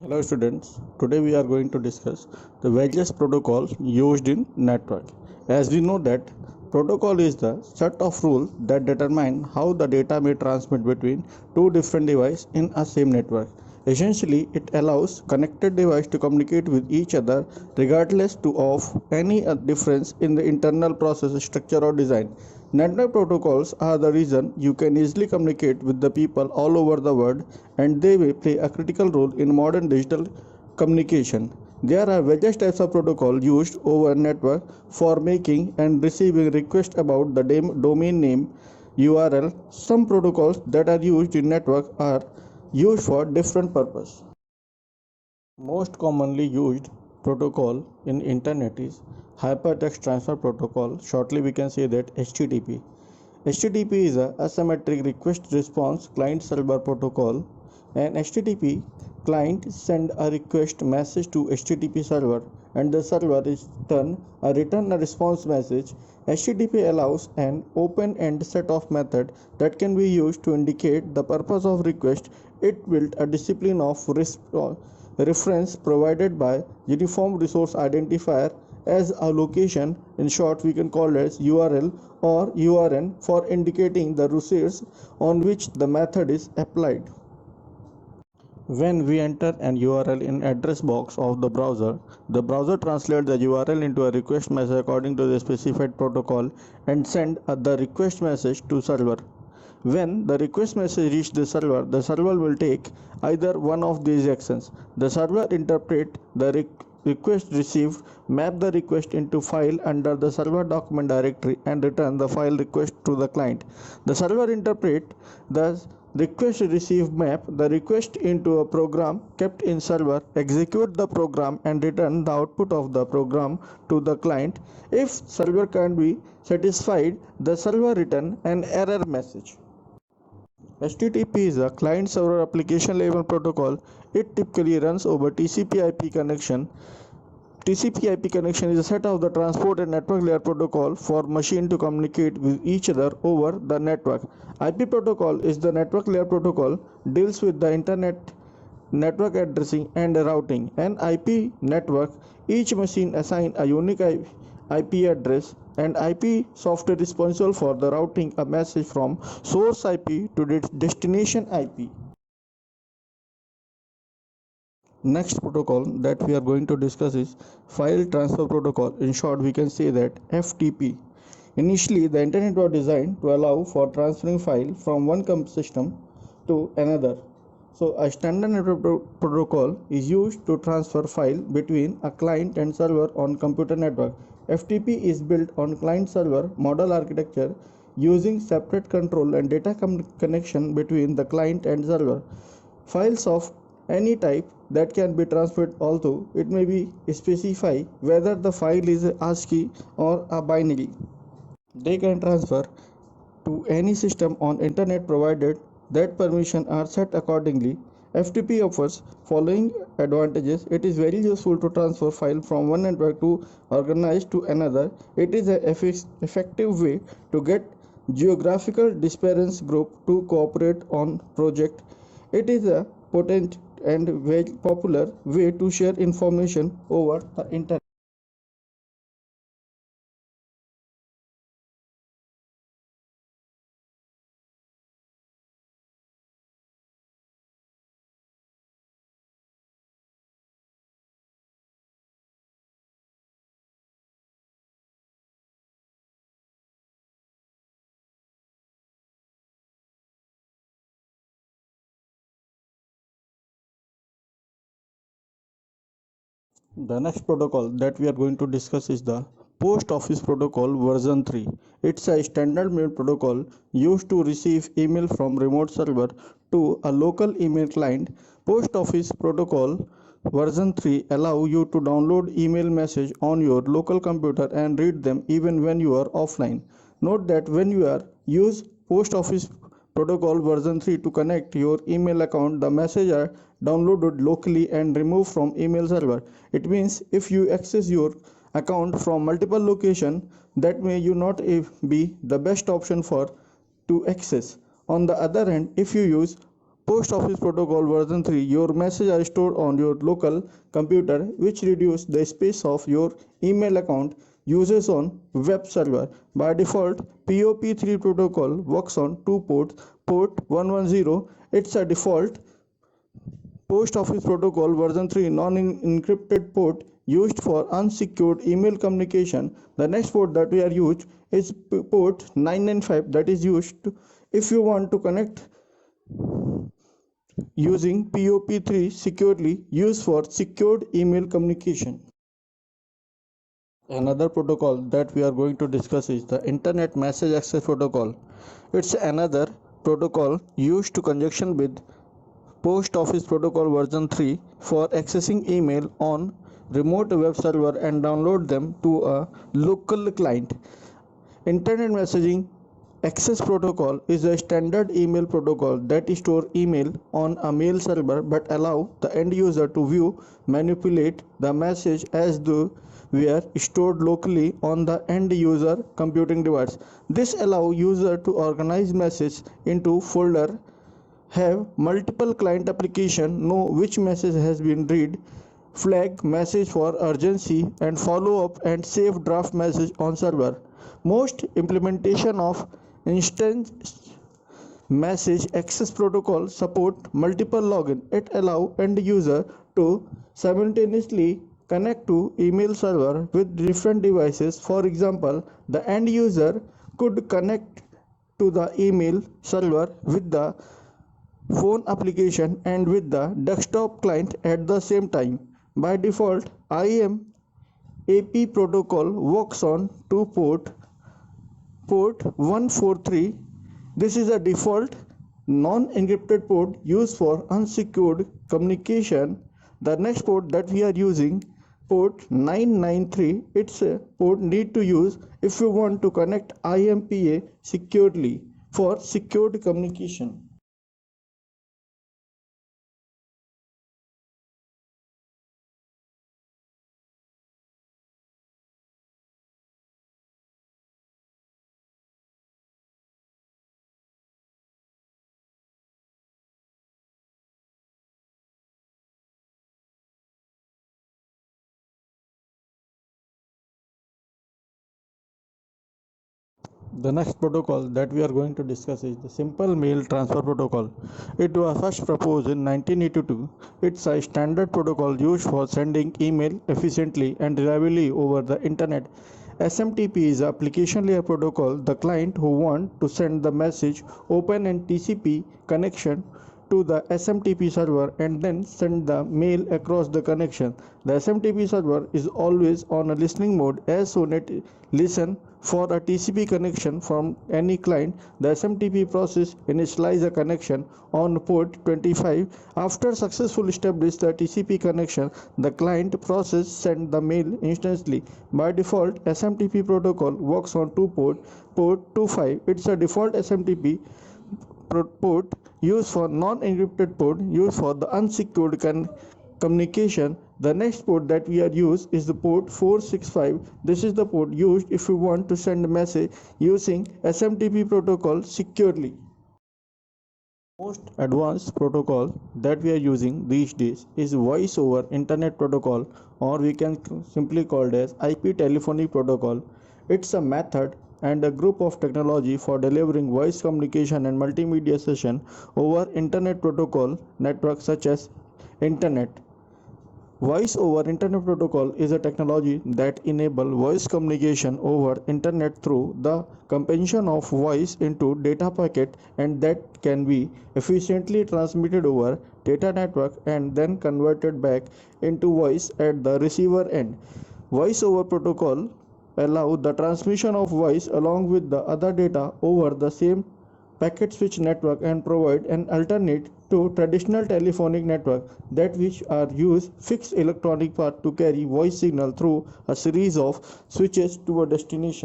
Hello students, today we are going to discuss the various protocols used in network. As we know that protocol is the set of rules that determine how the data may transmit between two different devices in a same network. Essentially, it allows connected devices to communicate with each other regardless of any difference in the internal process structure or design. Network protocols are the reason you can easily communicate with the people all over the world, and they will play a critical role in modern digital communication. There are various types of protocol used over network for making and receiving requests about the domain name URL. Some protocols that are used in network are used for different purpose. Most commonly used protocol in internet is Hypertext Transfer Protocol. Shortly we can say that HTTP. HTTP is a asymmetric request response client server protocol. An HTTP client send a request message to HTTP server and the server return a response message. HTTP allows an open-end set of methods that can be used to indicate the purpose of request. It built a discipline of reference provided by Uniform Resource Identifier as a location. In short, we can call it URL or URN for indicating the resource on which the method is applied. When we enter an URL in address box of the browser translates the URL into a request message according to the specified protocol and send the request message to server. When the request message reaches the server will take either one of these actions. The server interpret the request received, map the request into file under the server document directory and return the file request to the client. The server interpret the request received, map the request into a program kept in server, execute the program and return the output of the program to the client. If server can't be satisfied, the server return an error message. HTTP is a client-server application level protocol. It typically runs over TCP/IP connection. TCP/IP connection is a set of the transport and network layer protocol for machine to communicate with each other over the network. IP protocol is the network layer protocol, deals with the internet network addressing and routing. An IP network, each machine assign a unique IP address and IP software responsible for the routing a message from source IP to its destination IP. Next protocol that we are going to discuss is File Transfer Protocol. In short, we can say that FTP. Initially, the internet was designed to allow for transferring file from one system to another. So, a standard network protocol is used to transfer file between a client and server on computer network. FTP is built on client-server model architecture using separate control and data connection between the client and server. Files of any type that can be transferred, although it may be specify whether the file is ASCII or a binary. They can transfer to any system on internet provided that permissions are set accordingly. FTP offers following advantages. It is very useful to transfer file from one network to organized to another. It is an effective way to get geographical dispersed group to cooperate on project. It is a potent and very popular way to share information over the internet. The next protocol that we are going to discuss is the Post Office Protocol version 3. It's a standard mail protocol used to receive email from remote server to a local email client. Post Office Protocol version 3 allow you to download email message on your local computer and read them even when you are offline. Note that when you are use Post Office Protocol version 3 to connect your email account, the messages are downloaded locally and removed from email server. It means if you access your account from multiple locations, that may you not be the best option for to access. On the other hand, if you use Post Office Protocol version 3, your messages are stored on your local computer, which reduces the space of your email account uses on web server. By default, POP3 protocol works on two ports. Port 110, it's a default Post Office Protocol version 3 non-encrypted port used for unsecured email communication. The next port that we are used is port 995, that is used if you want to connect using POP3 securely, used for secured email communication. Another protocol that we are going to discuss is the Internet Message Access Protocol. It's another protocol used to conjunction with Post Office Protocol version 3 for accessing email on remote web server and download them to a local client. Internet Messaging Access Protocol is a standard email protocol that stores email on a mail server but allow the end user to view, manipulate the message as though were stored locally on the end user computing device. This allows user to organize message into folder, have multiple client application, know which message has been read, flag message for urgency, and follow up and save draft message on server. Most implementation of instant message access protocol support multiple login. It allow end user to simultaneously connect to email server with different devices. For example, the end user could connect to the email server with the phone application and with the desktop client at the same time. By default, IMAP protocol works on two port 143. This is a default non-encrypted port used for unsecured communication. The next port that we are using, port 993, it's a port need to use if you want to connect IMPA securely for secured communication. The next protocol that we are going to discuss is the Simple Mail Transfer Protocol. It was first proposed in 1982. It's a standard protocol used for sending email efficiently and reliably over the internet. SMTP is application layer protocol. The client who want to send the message open an TCP connection to the SMTP server and then send the mail across the connection. The SMTP server is always on a listening mode. As soon as it listen for a TCP connection from any client, the SMTP process initialize a connection on port 25. After successfully establish the TCP connection, the client process send the mail instantly. By default, SMTP protocol works on port 25. It's a default SMTP port used for non-encrypted port used for the unsecured communication. The next port that we are used is the port 465. This is the port used if you want to send a message using SMTP protocol securely. Most advanced protocol that we are using these days is voice over internet protocol, or we can simply call it as IP telephony protocol. It's a method and a group of technology for delivering voice communication and multimedia session over internet protocol networks such as internet. Voice over Internet Protocol is a technology that enables voice communication over Internet through the conversion of voice into data packet, and that can be efficiently transmitted over data network and then converted back into voice at the receiver end. Voice over Protocol allows the transmission of voice along with the other data over the same packet switch network and provide an alternate to traditional telephonic network that which are use fixed electronic path to carry voice signal through a series of switches to a destination.